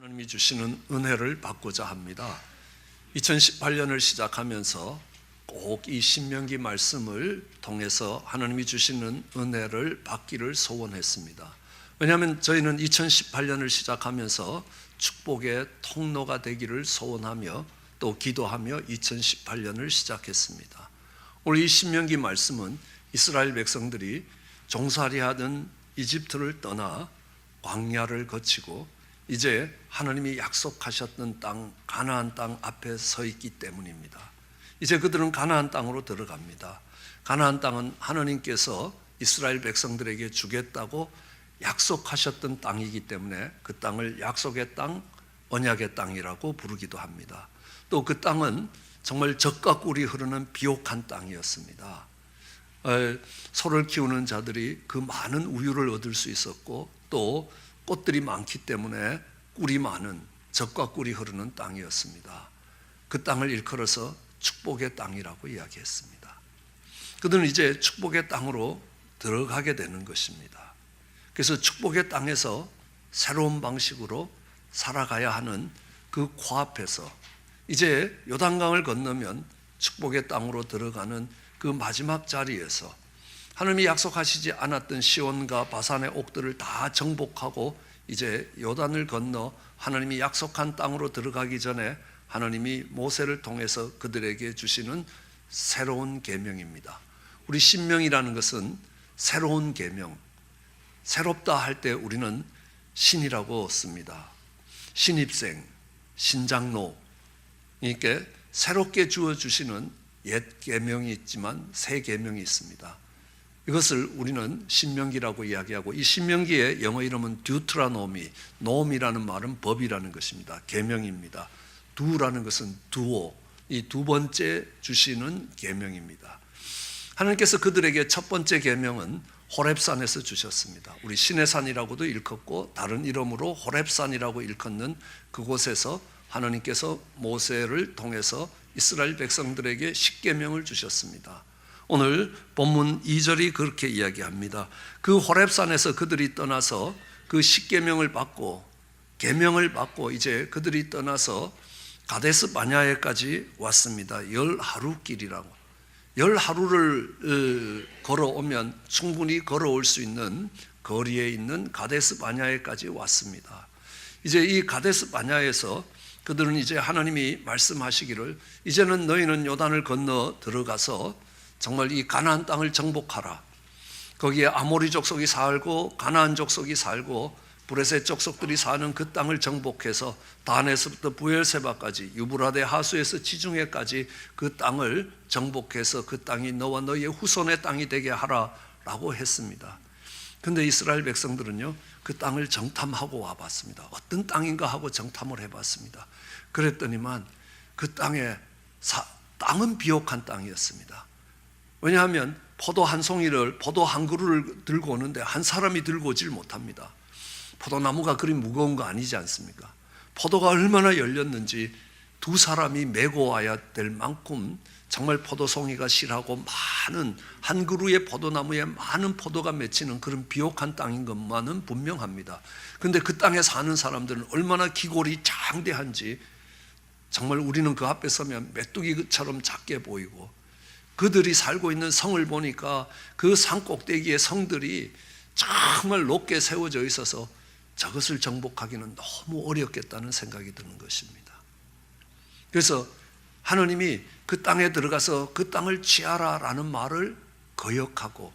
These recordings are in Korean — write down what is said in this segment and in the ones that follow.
하나님이 주시는 은혜를 받고자 합니다. 2018년을 시작하면서 꼭 이 신명기 말씀을 통해서 하나님이 주시는 은혜를 받기를 소원했습니다. 왜냐하면 저희는 2018년을 시작하면서 축복의 통로가 되기를 소원하며 또 기도하며 2018년을 시작했습니다. 오늘 이 신명기 말씀은 이스라엘 백성들이 종살이하던 이집트를 떠나 광야를 거치고 이제 하나님이 약속하셨던 땅, 가나안 땅 앞에 서 있기 때문입니다. 이제 그들은 가나안 땅으로 들어갑니다. 가나안 땅은 하나님께서 이스라엘 백성들에게 주겠다고 약속하셨던 땅이기 때문에 그 땅을 약속의 땅, 언약의 땅이라고 부르기도 합니다. 또 그 땅은 정말 젖과 꿀이 흐르는 비옥한 땅이었습니다. 소를 키우는 자들이 그 많은 우유를 얻을 수 있었고 또 꽃들이 많기 때문에 꿀이 많은, 젖과 꿀이 흐르는 땅이었습니다. 그 땅을 일컬어서 축복의 땅이라고 이야기했습니다. 그들은 이제 축복의 땅으로 들어가게 되는 것입니다. 그래서 축복의 땅에서 새로운 방식으로 살아가야 하는 그 코앞에서 이제 요단강을 건너면 축복의 땅으로 들어가는 그 마지막 자리에서 하나님이 약속하시지 않았던 시온과 바산의 옥들을 다 정복하고 이제 요단을 건너 하나님이 약속한 땅으로 들어가기 전에 하나님이 모세를 통해서 그들에게 주시는 새로운 계명입니다. 우리 신명이라는 것은 새로운 계명, 새롭다 할 때 우리는 신이라고 씁니다. 신입생, 신장로, 그러니까 새롭게 주어주시는 옛 계명이 있지만 새 계명이 있습니다. 이것을 우리는 신명기라고 이야기하고 이 신명기의 영어 이름은 듀트라노미, 노미라는 말은 법이라는 것입니다. 계명입니다. 두라는 것은 두오, 이 두 번째 주시는 계명입니다. 하나님께서 그들에게 첫 번째 계명은 호렙산에서 주셨습니다. 우리 시내산이라고도 일컫고 다른 이름으로 호렙산이라고 일컫는 그곳에서 하나님께서 모세를 통해서 이스라엘 백성들에게 십계명을 주셨습니다. 오늘 본문 2절이 그렇게 이야기합니다. 그 호렙산에서 그들이 떠나서 그 십계명을 받고 계명을 받고 이제 그들이 떠나서 가데스 바냐에까지 왔습니다. 10하루 길이라고. 10하루를 걸어오면 충분히 걸어올 수 있는 거리에 있는 가데스 바냐에까지 왔습니다. 이제 이 가데스 바냐에서 그들은 이제 하나님이 말씀하시기를 이제는 너희는 요단을 건너 들어가서 정말 이 가나안 땅을 정복하라. 거기에 아모리 족속이 살고 가나안 족속이 살고 브레셋 족속들이 사는 그 땅을 정복해서 단에서부터 부엘세바까지 유브라데 하수에서 지중해까지 그 땅을 정복해서 그 땅이 너와 너희의 후손의 땅이 되게 하라라고 했습니다. 그런데 이스라엘 백성들은요 그 땅을 정탐하고 와봤습니다. 어떤 땅인가 하고 정탐을 해봤습니다. 그랬더니만 그 땅은 비옥한 땅이었습니다. 왜냐하면 포도 한 송이를, 포도 한 그루를 들고 오는데 한 사람이 들고 오질 못합니다. 포도나무가 그리 무거운 거 아니지 않습니까? 포도가 얼마나 열렸는지 두 사람이 메고 와야 될 만큼 정말 포도송이가 실하고 많은 한 그루의 포도나무에 많은 포도가 맺히는 그런 비옥한 땅인 것만은 분명합니다. 그런데 그 땅에 사는 사람들은 얼마나 기골이 장대한지 정말 우리는 그 앞에 서면 메뚜기처럼 작게 보이고 그들이 살고 있는 성을 보니까 그 산 꼭대기의 성들이 정말 높게 세워져 있어서 저것을 정복하기는 너무 어렵겠다는 생각이 드는 것입니다. 그래서 하나님이 그 땅에 들어가서 그 땅을 취하라라는 말을 거역하고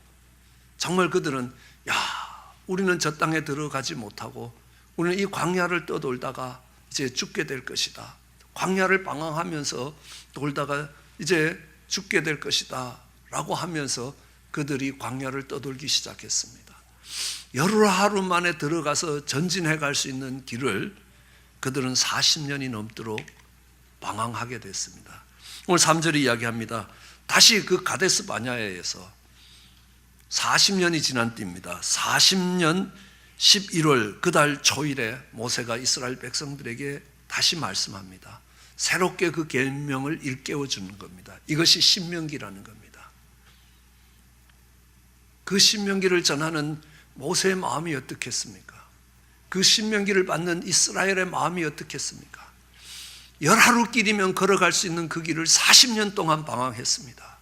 정말 그들은 우리는 저 땅에 들어가지 못하고 우리는 이 광야를 떠돌다가 이제 죽게 될 것이다. 광야를 방황하면서 돌다가 이제 죽게 될 것이다 라고 하면서 그들이 광야를 떠돌기 시작했습니다. 열하루 만에 들어가서 전진해 갈 수 있는 길을 그들은 40년이 넘도록 방황하게 됐습니다. 오늘 3절이 이야기합니다. 다시 그 가데스 바냐에서 40년이 지난 때입니다. 40년 11월 그 달 초일에 모세가 이스라엘 백성들에게 다시 말씀합니다. 새롭게 그 계명을 일깨워 주는 겁니다. 이것이 신명기라는 겁니다. 그 신명기를 전하는 모세의 마음이 어떻겠습니까? 그 신명기를 받는 이스라엘의 마음이 어떻겠습니까? 열하루길이면 걸어갈 수 있는 그 길을 40년 동안 방황했습니다.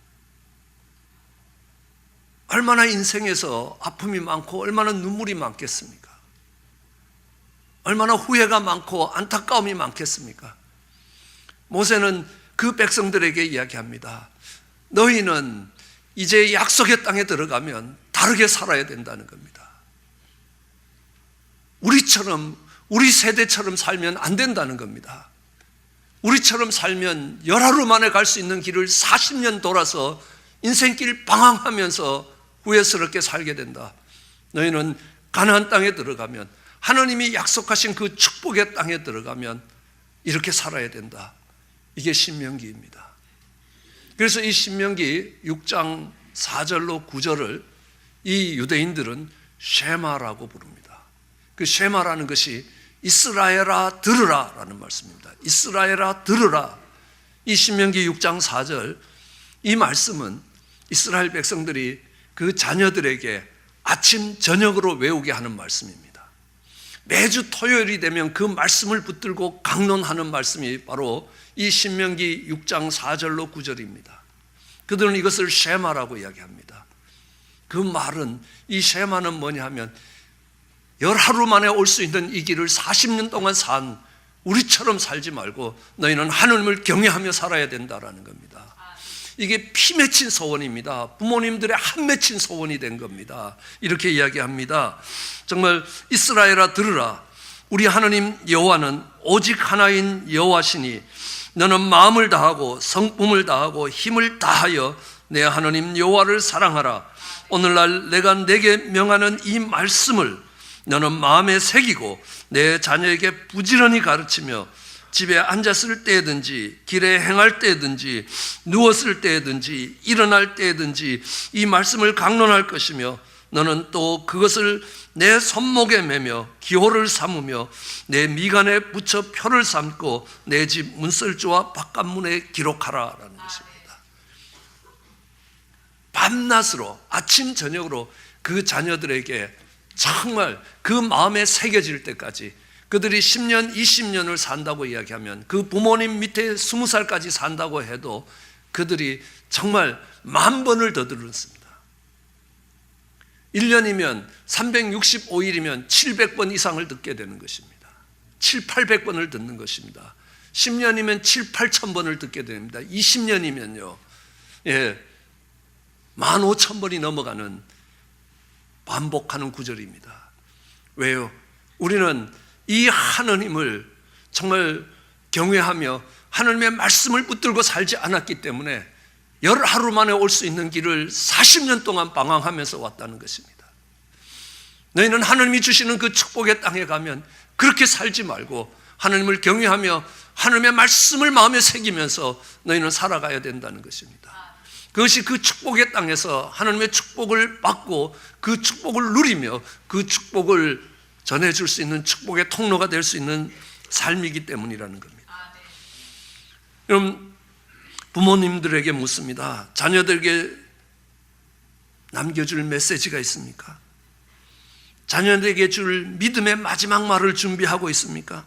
얼마나 인생에서 아픔이 많고 얼마나 눈물이 많겠습니까? 얼마나 후회가 많고 안타까움이 많겠습니까? 모세는 그 백성들에게 이야기합니다. 너희는 이제 약속의 땅에 들어가면 다르게 살아야 된다는 겁니다. 우리 세대처럼 살면 안 된다는 겁니다. 우리처럼 살면 열하루 만에 갈 수 있는 길을 40년 돌아서 인생길 방황하면서 후회스럽게 살게 된다. 너희는 가나안 땅에 들어가면, 하나님이 약속하신 그 축복의 땅에 들어가면 이렇게 살아야 된다. 이게 신명기입니다. 그래서 이 신명기 6장 4절로 9절을 이 유대인들은 쉐마라고 부릅니다. 그 쉐마라는 것이 이스라엘아 들으라 라는 말씀입니다. 이스라엘아 들으라. 이 신명기 6장 4절, 이 말씀은 이스라엘 백성들이 그 자녀들에게 아침 저녁으로 외우게 하는 말씀입니다. 매주 토요일이 되면 그 말씀을 붙들고 강론하는 말씀이 바로 이 신명기 6장 4절로 9절입니다. 그들은 이것을 쉐마라고 이야기합니다. 그 말은, 이 쉐마는 뭐냐 하면 열하루 만에 올 수 있는 이 길을 40년 동안 산 우리처럼 살지 말고 너희는 하나님을 경외하며 살아야 된다라는 겁니다. 이게 피 맺힌 소원입니다. 부모님들의 한 맺힌 소원이 된 겁니다. 이렇게 이야기합니다. 정말 이스라엘아 들으라. 우리 하나님 여호와는 오직 하나인 여호와시니 너는 마음을 다하고 성품을 다하고 힘을 다하여 내 하나님 여호와를 사랑하라. 오늘날 내가 내게 명하는 이 말씀을 너는 마음에 새기고 내 자녀에게 부지런히 가르치며 집에 앉았을 때든지 길에 행할 때든지 누웠을 때든지 일어날 때든지 이 말씀을 강론할 것이며 너는 또 그것을 내 손목에 매며 기호를 삼으며 내 미간에 붙여 표를 삼고 내 집 문설주와 바깥문에 기록하라라는 것입니다. 밤낮으로 아침 저녁으로 그 자녀들에게 정말 그 마음에 새겨질 때까지, 그들이 10년, 20년을 산다고 이야기하면, 그 부모님 밑에 20살까지 산다고 해도 그들이 정말 10,000번을 더 들었습니다. 1년이면 365일이면 700번 이상을 듣게 되는 것입니다. 700~800번을 듣는 것입니다. 10년이면 7~8,000번을 듣게 됩니다. 20년이면요, 15,000번이 넘어가는 반복하는 구절입니다. 왜요? 우리는 이 하나님을 정말 경외하며 하나님의 말씀을 붙들고 살지 않았기 때문에 열하루 만에 올 수 있는 길을 40년 동안 방황하면서 왔다는 것입니다. 너희는 하나님이 주시는 그 축복의 땅에 가면 그렇게 살지 말고 하나님을 경외하며 하나님의 말씀을 마음에 새기면서 너희는 살아가야 된다는 것입니다. 그것이 그 축복의 땅에서 하나님의 축복을 받고 그 축복을 누리며 그 축복을 전해줄 수 있는 축복의 통로가 될 수 있는 삶이기 때문이라는 겁니다. 여러분, 부모님들에게 묻습니다. 자녀들에게 남겨줄 메시지가 있습니까? 자녀들에게 줄 믿음의 마지막 말을 준비하고 있습니까?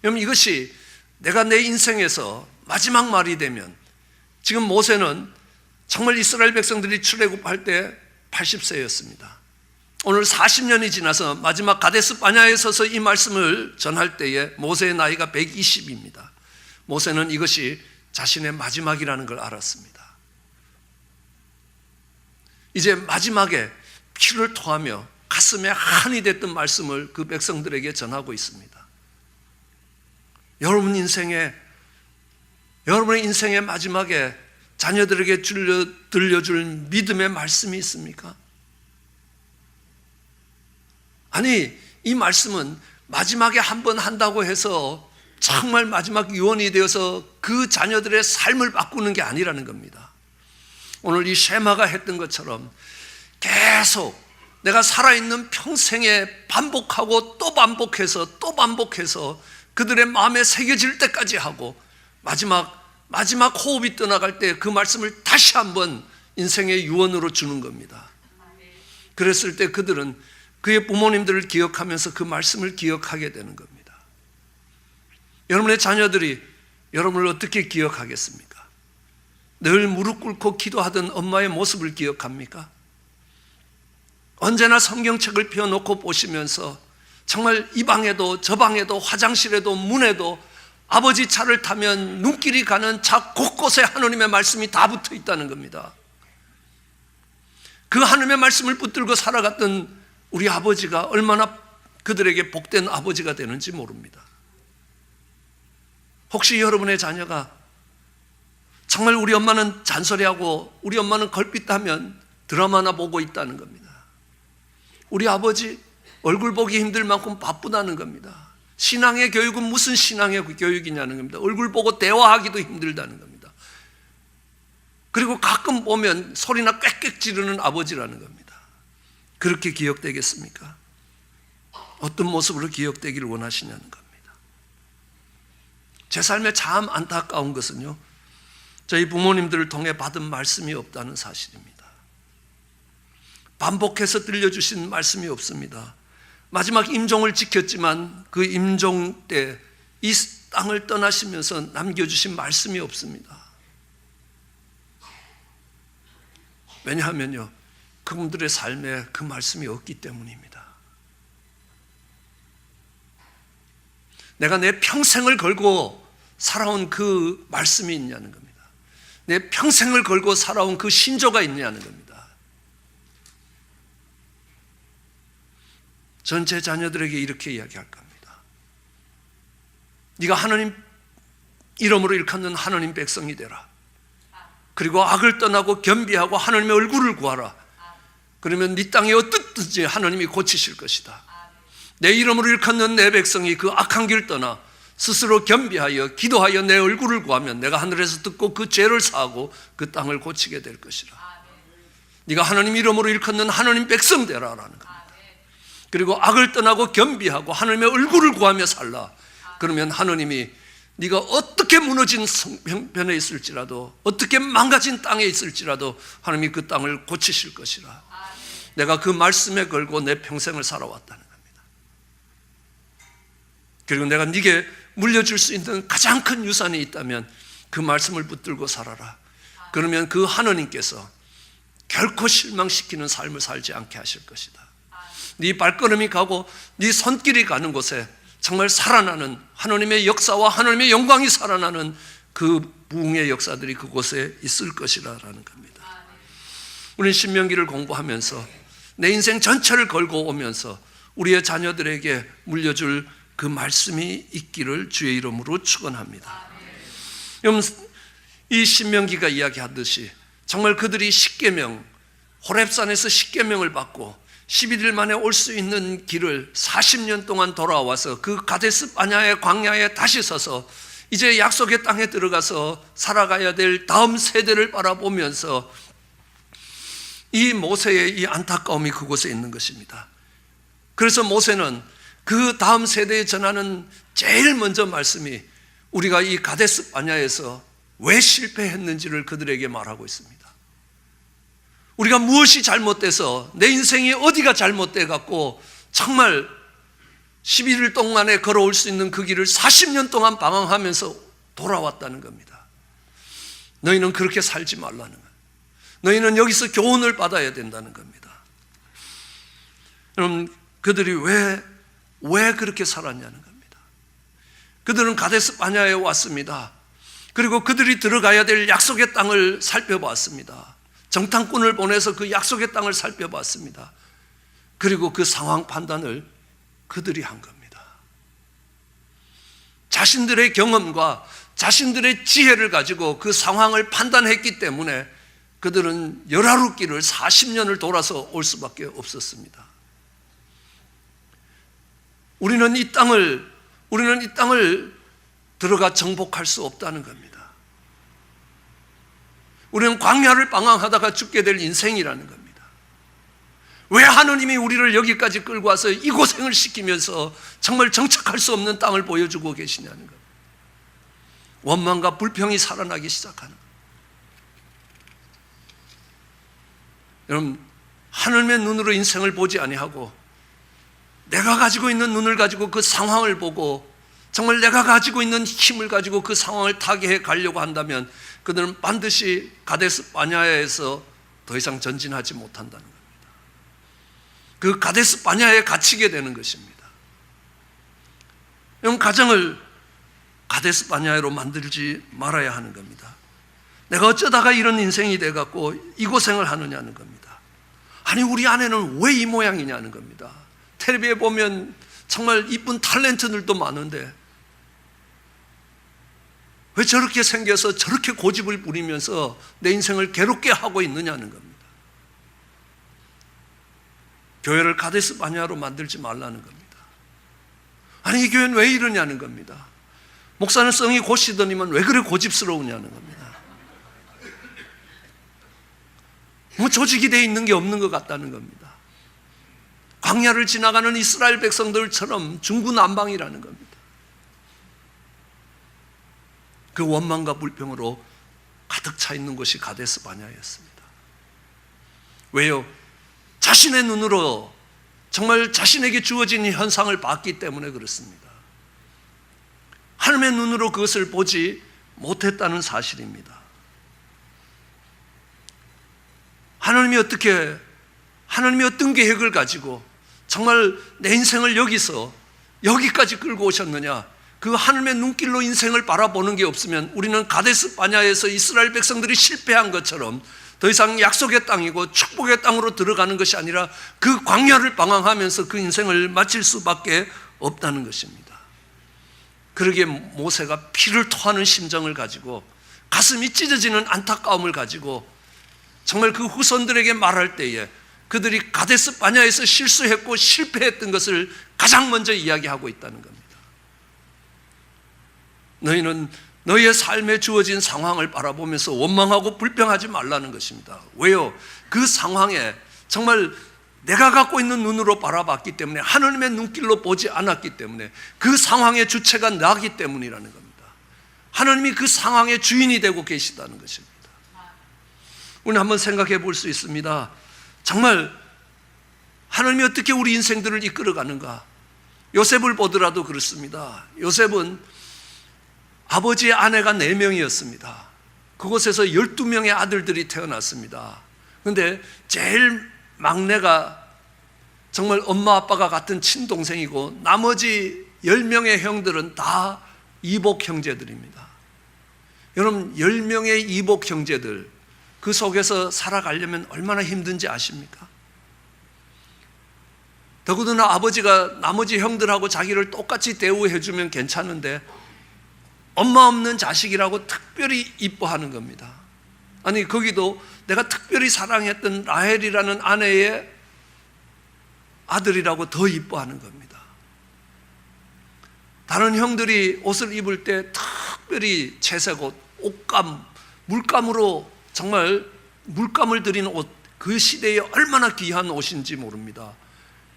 여러분, 이것이 내가 내 인생에서 마지막 말이 되면, 지금 모세는 정말 이스라엘 백성들이 출애굽할 때 80세였습니다. 오늘 40년이 지나서 마지막 가데스 바냐에 서서 이 말씀을 전할 때에 모세의 나이가 120입니다. 모세는 이것이 자신의 마지막이라는 걸 알았습니다. 이제 마지막에 피를 토하며 가슴에 한이 됐던 말씀을 그 백성들에게 전하고 있습니다. 여러분의 인생의 마지막에 자녀들에게 들려줄 믿음의 말씀이 있습니까? 아니, 이 말씀은 마지막에 한 번 한다고 해서 정말 마지막 유언이 되어서 그 자녀들의 삶을 바꾸는 게 아니라는 겁니다. 오늘 이 쉐마가 했던 것처럼 계속 내가 살아있는 평생에 반복하고 또 반복해서 또 반복해서 그들의 마음에 새겨질 때까지 하고 마지막 호흡이 떠나갈 때 그 말씀을 다시 한번 인생의 유언으로 주는 겁니다. 그랬을 때 그들은 그의 부모님들을 기억하면서 그 말씀을 기억하게 되는 겁니다. 여러분의 자녀들이 여러분을 어떻게 기억하겠습니까? 늘 무릎 꿇고 기도하던 엄마의 모습을 기억합니까? 언제나 성경책을 펴놓고 보시면서 정말 이 방에도 저 방에도 화장실에도 문에도 아버지 차를 타면 눈길이 가는 차 곳곳에 하나님의 말씀이 다 붙어 있다는 겁니다. 그 하나님의 말씀을 붙들고 살아갔던 우리 아버지가 얼마나 그들에게 복된 아버지가 되는지 모릅니다. 혹시 여러분의 자녀가 정말 우리 엄마는 잔소리하고 우리 엄마는 걸핏하면 드라마나 보고 있다는 겁니다. 우리 아버지 얼굴 보기 힘들 만큼 바쁘다는 겁니다. 신앙의 교육은 무슨 신앙의 교육이냐는 겁니다. 얼굴 보고 대화하기도 힘들다는 겁니다. 그리고 가끔 보면 소리나 꽥꽥 지르는 아버지라는 겁니다. 그렇게 기억되겠습니까? 어떤 모습으로 기억되기를 원하시냐는 겁니다. 제 삶에 참 안타까운 것은요, 저희 부모님들을 통해 받은 말씀이 없다는 사실입니다. 반복해서 들려주신 말씀이 없습니다. 마지막 임종을 지켰지만 그 임종 때 이 땅을 떠나시면서 남겨주신 말씀이 없습니다. 왜냐하면요, 그분들의 삶에 그 말씀이 없기 때문입니다. 내가 내 평생을 걸고 살아온 그 말씀이 있냐는 겁니다. 내 평생을 걸고 살아온 그 신조가 있냐는 겁니다. 전 제 자녀들에게 이렇게 이야기할 겁니다. 네가 하나님 이름으로 일컫는 하나님 백성이 되라. 그리고 악을 떠나고 겸비하고 하나님의 얼굴을 구하라. 그러면 네 땅에 어떻든지 하나님이 고치실 것이다. 내 이름으로 일컫는 내 백성이 그 악한 길 떠나 스스로 겸비하여 기도하여 내 얼굴을 구하면 내가 하늘에서 듣고 그 죄를 사하고 그 땅을 고치게 될 것이라. 네가 하나님 이름으로 일컫는 하나님 백성 되라라는 겁니다. 그리고 악을 떠나고 겸비하고 하나님의 얼굴을 구하며 살라. 그러면 하나님이 네가 어떻게 무너진 성편에 있을지라도 어떻게 망가진 땅에 있을지라도 하나님이 그 땅을 고치실 것이라. 내가 그 말씀에 걸고 내 평생을 살아왔다는 겁니다. 그리고 내가 네게 물려줄 수 있는 가장 큰 유산이 있다면 그 말씀을 붙들고 살아라. 그러면 그 하나님께서 결코 실망시키는 삶을 살지 않게 하실 것이다. 네 발걸음이 가고 네 손길이 가는 곳에 정말 살아나는 하나님의 역사와 하나님의 영광이 살아나는 그 부흥의 역사들이 그곳에 있을 것이라는 겁니다. 우리는 신명기를 공부하면서 내 인생 전체를 걸고 오면서 우리의 자녀들에게 물려줄 그 말씀이 있기를 주의 이름으로 축원합니다. 여러분, 이 신명기가 이야기하듯이 정말 그들이 십계명, 호렙산에서 십계명을 받고 11일 만에 올 수 있는 길을 40년 동안 돌아와서 그 가데스 바냐의 광야에 다시 서서 이제 약속의 땅에 들어가서 살아가야 될 다음 세대를 바라보면서 이 모세의 이 안타까움이 그곳에 있는 것입니다. 그래서 모세는 그 다음 세대에 전하는 제일 먼저 말씀이 우리가 이 가데스 바냐에서 왜 실패했는지를 그들에게 말하고 있습니다. 우리가 무엇이 잘못돼서 내 인생이 어디가 잘못돼 갖고 정말 11일 동안에 걸어올 수 있는 그 길을 40년 동안 방황하면서 돌아왔다는 겁니다. 너희는 그렇게 살지 말라는 거예요. 너희는 여기서 교훈을 받아야 된다는 겁니다. 여러분, 그들이 왜 그렇게 살았냐는 겁니다. 그들은 가데스 바냐에 왔습니다. 그리고 그들이 들어가야 될 약속의 땅을 살펴봤습니다. 정탐꾼을 보내서 그 약속의 땅을 살펴봤습니다. 그리고 그 상황 판단을 그들이 한 겁니다. 자신들의 경험과 자신들의 지혜를 가지고 그 상황을 판단했기 때문에 그들은 열하루길을 40년을 돌아서 올 수밖에 없었습니다. 우리는 이 땅을 들어가 정복할 수 없다는 겁니다. 우리는 광야를 방황하다가 죽게 될 인생이라는 겁니다. 왜 하나님이 우리를 여기까지 끌고 와서 이 고생을 시키면서 정말 정착할 수 없는 땅을 보여주고 계시냐는 겁니다. 원망과 불평이 살아나기 시작하는 겁니다. 여러분, 하나님의 눈으로 인생을 보지 아니하고 내가 가지고 있는 눈을 가지고 그 상황을 보고 정말 내가 가지고 있는 힘을 가지고 그 상황을 타개해 가려고 한다면 그들은 반드시 가데스 바냐에서 더 이상 전진하지 못한다는 겁니다. 그 가데스 바냐에 갇히게 되는 것입니다. 이런 가정을 가데스 바냐로 만들지 말아야 하는 겁니다. 내가 어쩌다가 이런 인생이 돼갖고 이 고생을 하느냐는 겁니다. 아니 우리 아내는 왜 이 모양이냐는 겁니다. 텔레비에 보면 정말 이쁜 탤런트들도 많은데 왜 저렇게 생겨서 저렇게 고집을 부리면서 내 인생을 괴롭게 하고 있느냐는 겁니다. 교회를 가데스 바냐로 만들지 말라는 겁니다. 아니 이 교회는 왜 이러냐는 겁니다. 목사는 성이 고시더니만 왜 그래 고집스러우냐는 겁니다. 뭐 조직이 돼 있는 게 없는 것 같다는 겁니다. 광야를 지나가는 이스라엘 백성들처럼 중구난방이라는 겁니다. 그 원망과 불평으로 가득 차 있는 곳이 가데스 바냐였습니다. 왜요? 자신의 눈으로 정말 자신에게 주어진 현상을 봤기 때문에 그렇습니다. 하나님의 눈으로 그것을 보지 못했다는 사실입니다. 하나님이 어떤 계획을 가지고 정말 내 인생을 여기까지 끌고 오셨느냐? 그 하나님의 눈길로 인생을 바라보는 게 없으면 우리는 가데스 바냐에서 이스라엘 백성들이 실패한 것처럼 더 이상 약속의 땅이고 축복의 땅으로 들어가는 것이 아니라 그 광야를 방황하면서 그 인생을 마칠 수밖에 없다는 것입니다. 그러기에 모세가 피를 토하는 심정을 가지고 가슴이 찢어지는 안타까움을 가지고 정말 그 후손들에게 말할 때에 그들이 가데스 바냐에서 실수했고 실패했던 것을 가장 먼저 이야기하고 있다는 겁니다. 너희는 너희의 삶에 주어진 상황을 바라보면서 원망하고 불평하지 말라는 것입니다. 왜요? 그 상황에 정말 내가 갖고 있는 눈으로 바라봤기 때문에 하나님의 눈길로 보지 않았기 때문에 그 상황의 주체가 나기 때문이라는 겁니다. 하나님이 그 상황의 주인이 되고 계시다는 것입니다. 우리는 한번 생각해 볼 수 있습니다. 정말 하나님이 어떻게 우리 인생들을 이끌어가는가? 요셉을 보더라도 그렇습니다. 요셉은 아버지의 아내가 4명이었습니다. 그곳에서 12명의 아들들이 태어났습니다. 그런데 제일 막내가 정말 엄마 아빠가 같은 친동생이고 나머지 10명의 형들은 다 이복 형제들입니다. 여러분 10명의 이복 형제들 그 속에서 살아가려면 얼마나 힘든지 아십니까? 더구나 아버지가 나머지 형들하고 자기를 똑같이 대우해 주면 괜찮은데 엄마 없는 자식이라고 특별히 이뻐하는 겁니다. 아니 거기도 내가 특별히 사랑했던 라헬이라는 아내의 아들이라고 더 이뻐하는 겁니다. 다른 형들이 옷을 입을 때 특별히 채색 옷, 옷감, 물감으로 정말 물감을 들인 옷, 그 시대에 얼마나 귀한 옷인지 모릅니다.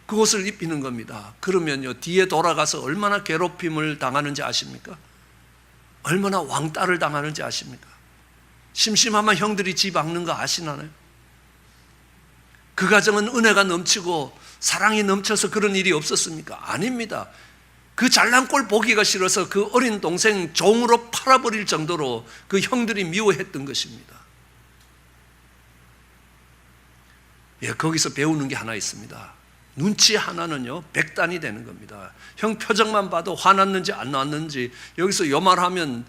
그 옷을 입히는 겁니다. 그러면요 뒤에 돌아가서 얼마나 괴롭힘을 당하는지 아십니까? 얼마나 왕따를 당하는지 아십니까? 심심하면 형들이 집 박는 거 아시나요? 그 가정은 은혜가 넘치고 사랑이 넘쳐서 그런 일이 없었습니까? 아닙니다. 그 잘난 꼴 보기가 싫어서 그 어린 동생 종으로 팔아버릴 정도로 그 형들이 미워했던 것입니다. 예, 거기서 배우는 게 하나 있습니다. 눈치 하나는요 100단이 되는 겁니다. 형 표정만 봐도 화났는지 안 났는지 여기서 요 말하면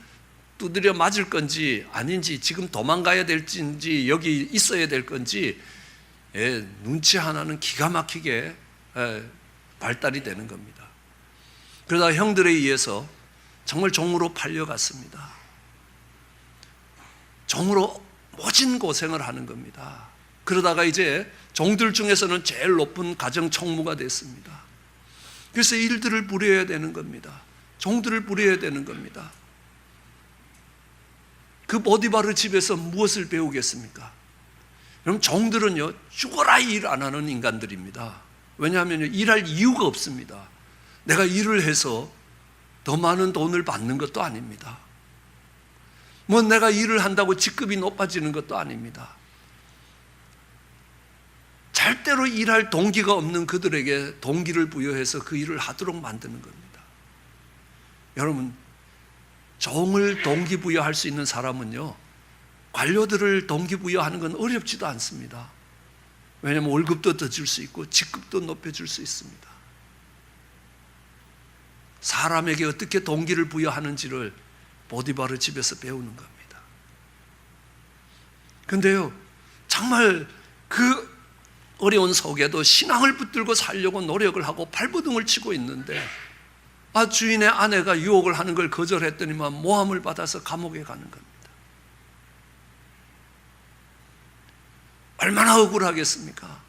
두드려 맞을 건지 아닌지 지금 도망가야 될지 여기 있어야 될 건지 예, 눈치 하나는 기가 막히게 발달이 되는 겁니다. 그러다 형들에 의해서 정말 종으로 팔려갔습니다. 종으로 모진 고생을 하는 겁니다. 그러다가 이제 종들 중에서는 제일 높은 가정 총무가 됐습니다. 그래서 일들을 부려야 되는 겁니다. 종들을 부려야 되는 겁니다. 그 보디바르 집에서 무엇을 배우겠습니까? 그럼 종들은요 죽어라 일 안 하는 인간들입니다. 왜냐하면 일할 이유가 없습니다. 내가 일을 해서 더 많은 돈을 받는 것도 아닙니다. 뭐 내가 일을 한다고 직급이 높아지는 것도 아닙니다. 절대로 일할 동기가 없는 그들에게 동기를 부여해서 그 일을 하도록 만드는 겁니다. 여러분, 종을 동기부여할 수 있는 사람은요, 관료들을 동기부여하는 건 어렵지도 않습니다. 왜냐하면 월급도 더 줄 수 있고 직급도 높여줄 수 있습니다. 사람에게 어떻게 동기를 부여하는지를 보디바르 집에서 배우는 겁니다. 그런데요, 정말 그 어려운 속에도 신앙을 붙들고 살려고 노력을 하고 발버둥을 치고 있는데, 주인의 아내가 유혹을 하는 걸 거절했더니만 모함을 받아서 감옥에 가는 겁니다. 얼마나 억울하겠습니까?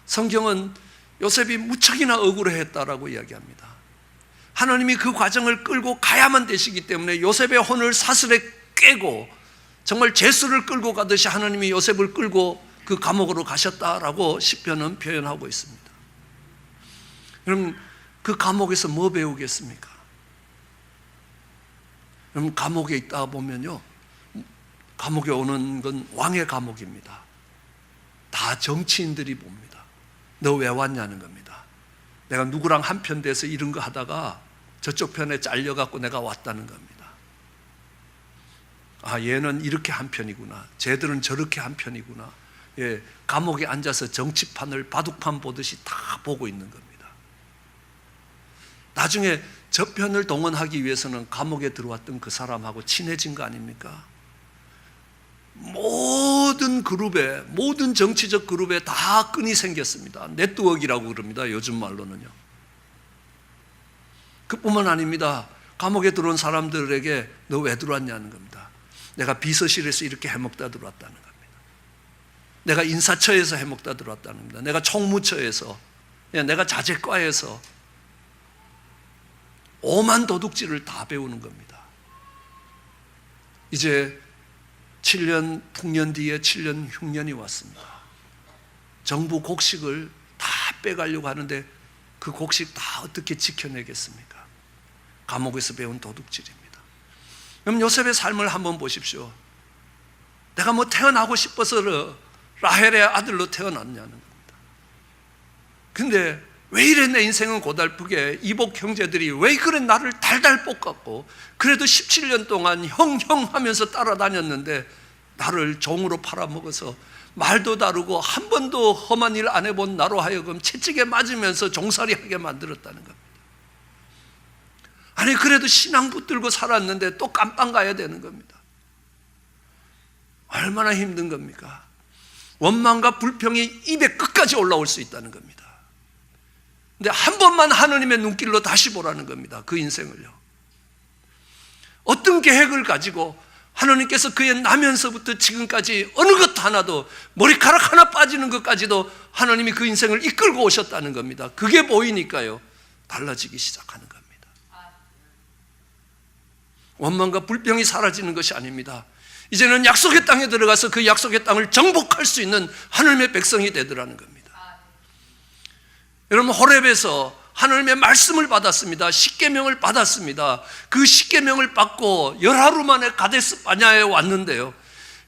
성경은 요셉이 무척이나 억울해했다라고 이야기합니다. 하나님이 그 과정을 끌고 가야만 되시기 때문에 요셉의 혼을 사슬에 꿰고 정말 제수를 끌고 가듯이 하나님이 요셉을 끌고 그 감옥으로 가셨다라고 시편은 표현하고 있습니다. 그럼 그 감옥에서 뭐 배우겠습니까? 그럼 감옥에 있다 보면요, 감옥에 오는 건 왕의 감옥입니다. 다 정치인들이 봅니다. 너 왜 왔냐는 겁니다. 내가 누구랑 한편 돼서 이런 거 하다가 저쪽 편에 잘려갖고 내가 왔다는 겁니다. 얘는 이렇게 한편이구나, 쟤들은 저렇게 한편이구나. 감옥에 앉아서 정치판을 바둑판 보듯이 다 보고 있는 겁니다. 나중에 저 편을 동원하기 위해서는 감옥에 들어왔던 그 사람하고 친해진 거 아닙니까? 모든 그룹에, 모든 정치적 그룹에 다 끈이 생겼습니다. 네트워크라고 그럽니다, 요즘 말로는요. 그뿐만 아닙니다. 감옥에 들어온 사람들에게 너 왜 들어왔냐는 겁니다. 내가 비서실에서 이렇게 해먹다 들어왔다는 겁니다. 내가 인사처에서 해먹다 들어왔다는 겁니다. 내가 총무처에서, 내가 자재과에서 오만 도둑질을 다 배우는 겁니다. 이제 7년, 풍년 뒤에 7년 흉년이 왔습니다. 정부 곡식을 다 빼가려고 하는데 그 곡식 다 어떻게 지켜내겠습니까? 감옥에서 배운 도둑질입니다. 그럼 요셉의 삶을 한번 보십시오. 내가 뭐 태어나고 싶어서 라헬의 아들로 태어났냐는 겁니다. 근데 왜 이래 내 인생은 고달프게, 이복 형제들이 왜 그래 나를 달달 볶았고, 그래도 17년 동안 형 하면서 따라다녔는데 나를 종으로 팔아먹어서 말도 다르고 한 번도 험한 일 안 해본 나로 하여금 채찍에 맞으면서 종살이하게 만들었다는 겁니다. 아니 그래도 신앙 붙들고 살았는데 또 깜빵 가야 되는 겁니다. 얼마나 힘든 겁니까? 원망과 불평이 입에 끝까지 올라올 수 있다는 겁니다. 근데 한 번만 하나님의 눈길로 다시 보라는 겁니다. 그 인생을요. 어떤 계획을 가지고 하나님께서 그의 나면서부터 지금까지 어느 것 하나도, 머리카락 하나 빠지는 것까지도 하나님이 그 인생을 이끌고 오셨다는 겁니다. 그게 보이니까요, 달라지기 시작하는 겁니다. 원망과 불평이 사라지는 것이 아닙니다. 이제는 약속의 땅에 들어가서 그 약속의 땅을 정복할 수 있는 하나님의 백성이 되더라는 겁니다. 여러분, 호렙에서 하나님의 말씀을 받았습니다. 십계명을 받았습니다. 그 십계명을 받고 열하루 만에 가데스 바냐에 왔는데요,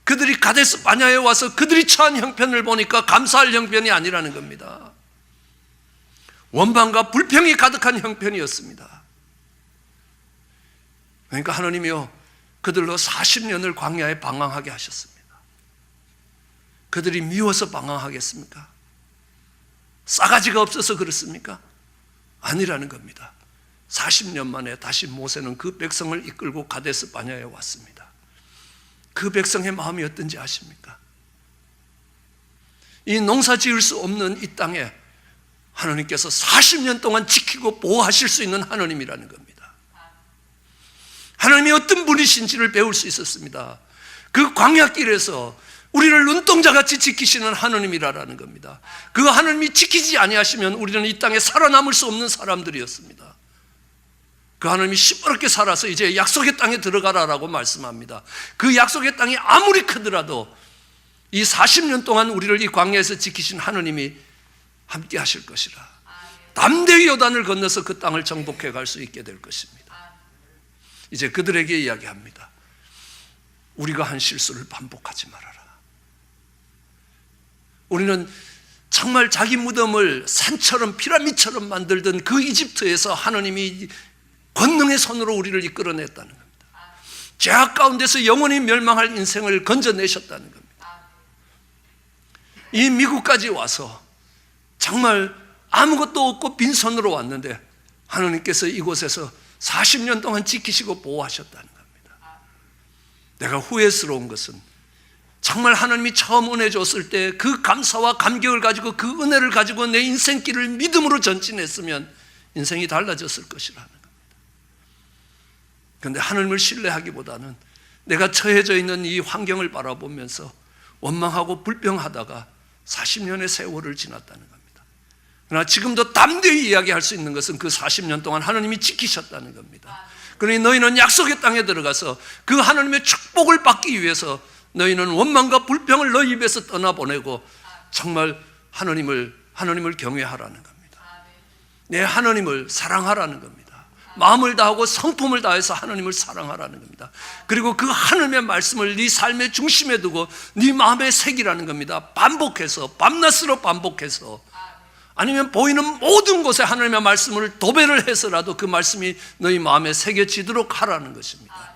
그들이 가데스 바냐에 와서 그들이 처한 형편을 보니까 감사할 형편이 아니라는 겁니다. 원망과 불평이 가득한 형편이었습니다. 그러니까 하나님이요, 그들로 40년을 광야에 방황하게 하셨습니다. 그들이 미워서 방황하겠습니까? 싸가지가 없어서 그렇습니까? 아니라는 겁니다. 40년 만에 다시 모세는 그 백성을 이끌고 가데스 바냐에 왔습니다. 그 백성의 마음이 어떤지 아십니까? 이 농사 지을 수 없는 이 땅에 하나님께서 40년 동안 지키고 보호하실 수 있는 하나님이라는 겁니다. 하나님이 어떤 분이신지를 배울 수 있었습니다. 그 광야길에서 우리를 눈동자같이 지키시는 하나님이라는 겁니다. 그 하나님이 지키지 아니하시면 우리는 이 땅에 살아남을 수 없는 사람들이었습니다. 그 하나님이 시뻘겋게 살아서 이제 약속의 땅에 들어가라라고 말씀합니다. 그 약속의 땅이 아무리 크더라도 이 40년 동안 우리를 이 광야에서 지키신 하나님이 함께 하실 것이라, 담대히 요단을 건너서 그 땅을 정복해 갈 수 있게 될 것입니다. 이제 그들에게 이야기합니다. 우리가 한 실수를 반복하지 말아라. 우리는 정말 자기 무덤을 산처럼 피라미드처럼 만들던 그 이집트에서 하나님이 권능의 손으로 우리를 이끌어냈다는 겁니다. 죄악 가운데서 영원히 멸망할 인생을 건져내셨다는 겁니다. 이 미국까지 와서 정말 아무것도 없고 빈손으로 왔는데 하나님께서 이곳에서 40년 동안 지키시고 보호하셨다는 겁니다. 내가 후회스러운 것은 정말 하나님이 처음 은혜 줬을 때 그 감사와 감격을 가지고 그 은혜를 가지고 내 인생길을 믿음으로 전진했으면 인생이 달라졌을 것이라는 겁니다. 그런데 하나님을 신뢰하기보다는 내가 처해져 있는 이 환경을 바라보면서 원망하고 불평하다가 40년의 세월을 지났다는 겁니다. 그러나 지금도 담대히 이야기할 수 있는 것은 그 40년 동안 하나님이 지키셨다는 겁니다. 그러니 너희는 약속의 땅에 들어가서 그 하나님의 축복을 받기 위해서 너희는 원망과 불평을 너희 입에서 떠나보내고 정말 하나님을 경외하라는 겁니다. 내 하나님을 사랑하라는 겁니다. 마음을 다하고 성품을 다해서 하나님을 사랑하라는 겁니다. 그리고 그 하나님의 말씀을 네 삶의 중심에 두고 네 마음에 새기라는 겁니다. 반복해서, 밤낮으로 반복해서, 아니면 보이는 모든 곳에 하나님의 말씀을 도배를 해서라도 그 말씀이 너희 마음에 새겨지도록 하라는 것입니다.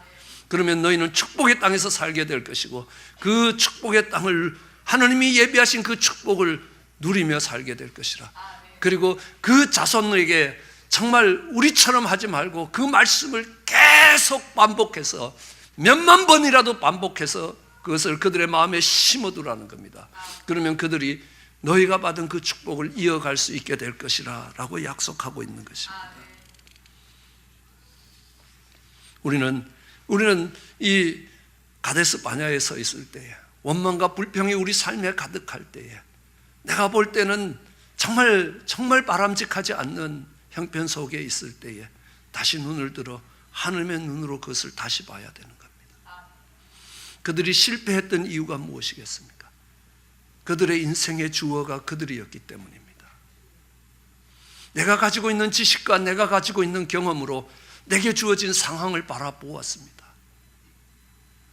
그러면 너희는 축복의 땅에서 살게 될 것이고 그 축복의 땅을 하나님이 예비하신 그 축복을 누리며 살게 될 것이라. 그리고 그 자손에게 정말 우리처럼 하지 말고 그 말씀을 계속 반복해서 몇만 번이라도 반복해서 그것을 그들의 마음에 심어두라는 겁니다. 그러면 그들이 너희가 받은 그 축복을 이어갈 수 있게 될 것이라 라고 약속하고 있는 것입니다. 우리는 이 가데스 바냐에 서 있을 때에 원망과 불평이 우리 삶에 가득할 때에 내가 볼 때는 정말 바람직하지 않는 형편 속에 있을 때에 다시 눈을 들어 하나님의 눈으로 그것을 다시 봐야 되는 겁니다. 그들이 실패했던 이유가 무엇이겠습니까? 그들의 인생의 주어가 그들이었기 때문입니다. 내가 가지고 있는 지식과 내가 가지고 있는 경험으로 내게 주어진 상황을 바라보았습니다.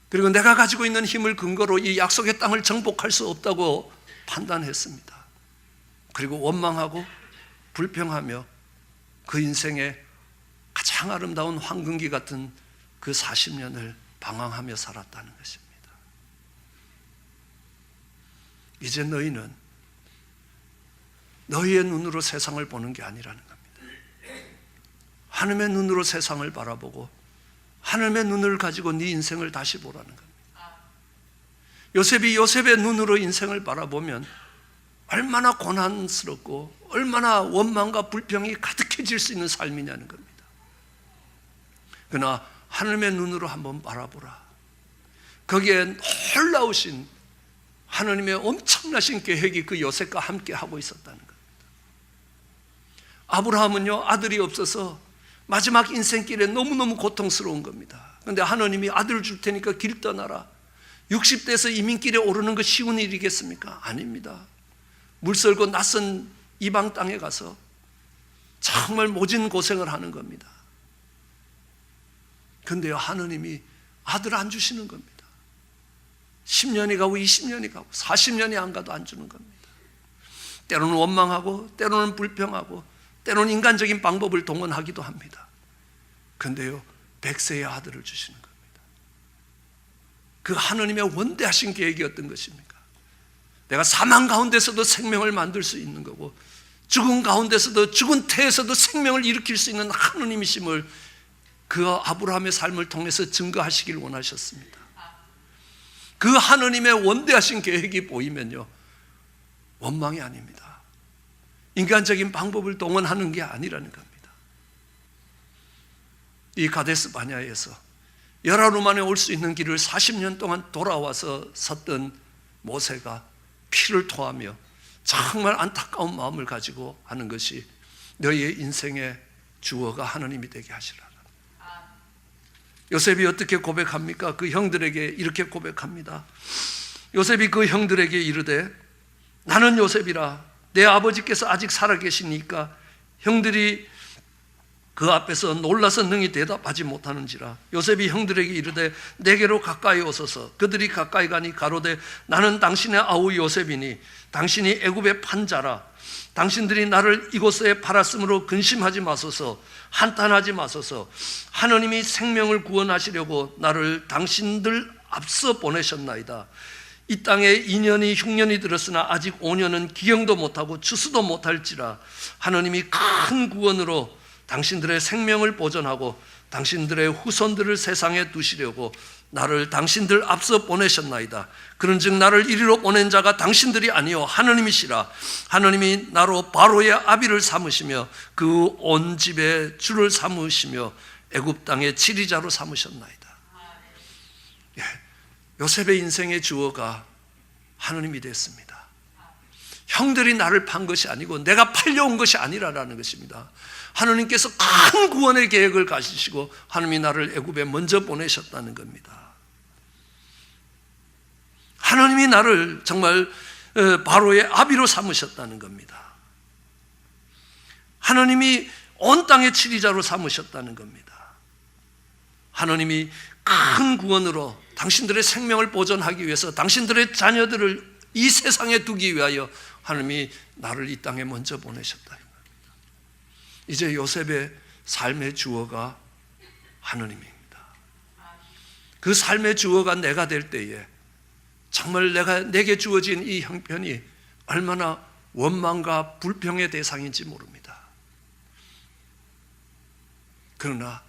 그리고 내가 가지고 있는 힘을 근거로 이 약속의 땅을 정복할 수 없다고 판단했습니다. 그리고 원망하고 불평하며 그 인생의 가장 아름다운 황금기 같은 그 40년을 방황하며 살았다는 것입니다. 이제 너희는 너희의 눈으로 세상을 보는 게 아니라는 겁니다. 하나님의 눈으로 세상을 바라보고 하나님의 눈을 가지고 네 인생을 다시 보라는 겁니다. 요셉이 요셉의 눈으로 인생을 바라보면 얼마나 고난스럽고 얼마나 원망과 불평이 가득해질 수 있는 삶이냐는 겁니다. 그러나 하나님의 눈으로 한번 바라보라. 거기에 놀라우신 하나님의 엄청나신 계획이 그 요셉과 함께 하고 있었다는 겁니다. 아브라함은요, 아들이 없어서 마지막 인생길에 너무너무 고통스러운 겁니다. 그런데 하나님이 아들을 줄 테니까 길 떠나라. 60대에서 이민길에 오르는 거 쉬운 일이겠습니까? 아닙니다. 물설고 낯선 이방 땅에 가서 정말 모진 고생을 하는 겁니다. 그런데요, 하나님이 아들 안 주시는 겁니다. 10년이 가고 20년이 가고 40년이 안 가도 안 주는 겁니다. 때로는 원망하고 때로는 불평하고 때로는 인간적인 방법을 동원하기도 합니다. 그런데요, 100세의 아들을 주시는 겁니다. 그 하나님의 원대하신 계획이 어떤 것입니까? 내가 사망 가운데서도 생명을 만들 수 있는 거고 죽은 가운데서도 죽은 태에서도 생명을 일으킬 수 있는 하나님이심을 그 아브라함의 삶을 통해서 증거하시길 원하셨습니다. 그 하나님의 원대하신 계획이 보이면요, 원망이 아닙니다. 인간적인 방법을 동원하는 게 아니라는 겁니다. 이 가데스 바냐에서 열하루 만에 올 수 있는 길을 40년 동안 돌아와서 섰던 모세가 피를 토하며 정말 안타까운 마음을 가지고 하는 것이 너희의 인생의 주어가 하나님이 되게 하시라. 요셉이 어떻게 고백합니까? 그 형들에게 이렇게 고백합니다. 요셉이 그 형들에게 이르되 나는 요셉이라 내 아버지께서 아직 살아계시니까 형들이 그 앞에서 놀라서 능히 대답하지 못하는지라. 요셉이 형들에게 이르되 내게로 가까이 오소서. 그들이 가까이 가니 가로되 나는 당신의 아우 요셉이니 당신이 애굽의 판자라. 당신들이 나를 이곳에 팔았으므로 근심하지 마소서. 한탄하지 마소서. 하나님이 생명을 구원하시려고 나를 당신들 앞서 보내셨나이다. 이 땅에 2년이 흉년이 들었으나 아직 5년은 기경도 못하고 추수도 못할지라. 하나님이 큰 구원으로 당신들의 생명을 보존하고 당신들의 후손들을 세상에 두시려고 나를 당신들 앞서 보내셨나이다. 그런즉 나를 이리로 보낸 자가 당신들이 아니요 하나님이시라. 하나님이 나로 바로의 아비를 삼으시며 그 온 집에 주를 삼으시며 애굽 땅의 지리자로 삼으셨나이다. 요셉의 인생의 주어가 하나님이 됐습니다. 형들이 나를 판 것이 아니고 내가 팔려온 것이 아니라는 것입니다. 하나님께서 큰 구원의 계획을 가지시고 하나님이 나를 애굽에 먼저 보내셨다는 겁니다. 하나님이 나를 정말 바로의 아비로 삼으셨다는 겁니다. 하나님이 온 땅의 치리자로 삼으셨다는 겁니다. 하나님이 큰 구원으로 당신들의 생명을 보존하기 위해서 당신들의 자녀들을 이 세상에 두기 위하여 하나님이 나를 이 땅에 먼저 보내셨다는 겁니다. 이제 요셉의 삶의 주어가 하나님입니다. 그 삶의 주어가 내가 될 때에 정말 내게 주어진 이 형편이 얼마나 원망과 불평의 대상인지 모릅니다. 그러나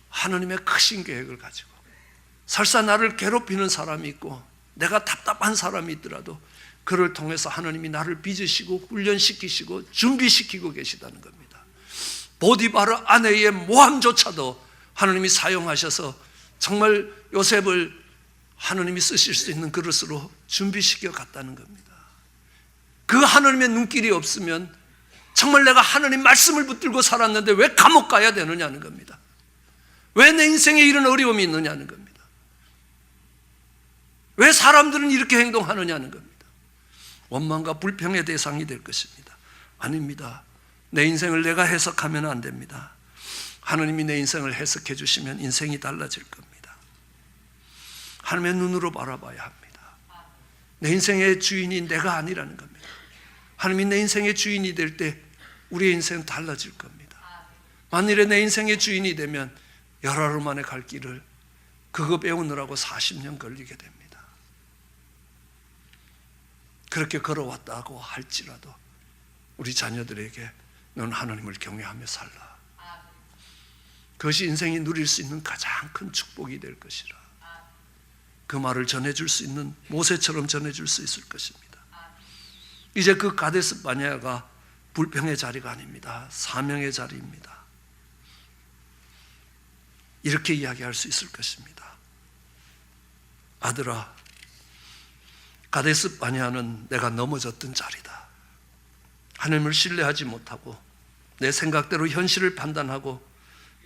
하나님의 크신 계획을 가지고 설사 나를 괴롭히는 사람이 있고 내가 답답한 사람이 있더라도 그를 통해서 하나님이 나를 빚으시고 훈련시키시고 준비시키고 계시다는 겁니다. 보디바르 아내의 모함조차도 하나님이 사용하셔서 정말 요셉을 하나님이 쓰실 수 있는 그릇으로 준비시켜 갔다는 겁니다. 그 하나님의 눈길이 없으면 정말 내가 하나님 말씀을 붙들고 살았는데 왜 감옥 가야 되느냐는 겁니다. 왜 내 인생에 이런 어려움이 있느냐는 겁니다. 왜 사람들은 이렇게 행동하느냐는 겁니다. 원망과 불평의 대상이 될 것입니다. 아닙니다. 내 인생을 내가 해석하면 안 됩니다. 하나님이 내 인생을 해석해 주시면 인생이 달라질 겁니다. 하나님의 눈으로 바라봐야 합니다. 내 인생의 주인이 내가 아니라는 겁니다. 하나님이 내 인생의 주인이 될 때 우리의 인생은 달라질 겁니다. 만일에 내 인생의 주인이 되면 여러 하루 만에 갈 길을 그거 배우느라고 40년 걸리게 됩니다. 그렇게 걸어왔다고 할지라도 우리 자녀들에게 넌 하나님을 경외하며 살라. 그것이 인생이 누릴 수 있는 가장 큰 축복이 될 것이라. 그 말을 전해줄 수 있는 모세처럼 전해줄 수 있을 것입니다. 이제 그 가데스 바네아가 불평의 자리가 아닙니다. 사명의 자리입니다. 이렇게 이야기할 수 있을 것입니다. 아들아, 가데스 바네아는 내가 넘어졌던 자리다. 하나님을 신뢰하지 못하고 내 생각대로 현실을 판단하고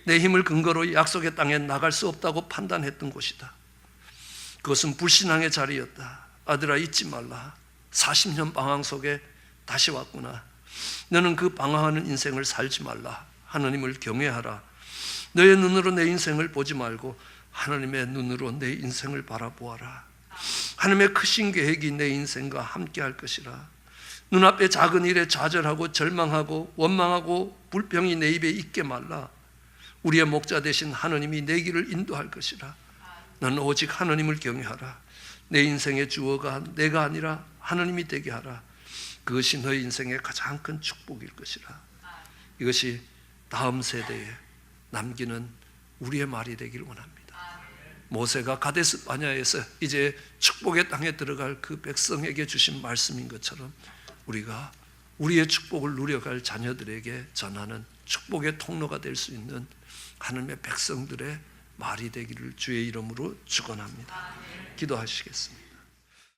내 힘을 근거로 약속의 땅에 나갈 수 없다고 판단했던 곳이다. 그것은 불신앙의 자리였다. 아들아, 잊지 말라. 40년 방황 속에 다시 왔구나. 너는 그 방황하는 인생을 살지 말라. 하나님을 경외하라. 너의 눈으로 내 인생을 보지 말고 하나님의 눈으로 내 인생을 바라보아라. 하나님의 크신 계획이 내 인생과 함께 할 것이라. 눈앞에 작은 일에 좌절하고 절망하고 원망하고 불평이 내 입에 있게 말라. 우리의 목자 되신 하나님이 내 길을 인도할 것이라. 너는 오직 하나님을 경외하라. 내 인생의 주어가 내가 아니라 하나님이 되게 하라. 그것이 너의 인생의 가장 큰 축복일 것이라. 이것이 다음 세대에 남기는 우리의 말이 되길 원합니다. 모세가 가데스 바네아에서 이제 축복의 땅에 들어갈 그 백성에게 주신 말씀인 것처럼 우리가 우리의 축복을 누려갈 자녀들에게 전하는 축복의 통로가 될 수 있는 하나님의 백성들의 말이 되기를 주의 이름으로 축원합니다. 기도하시겠습니다.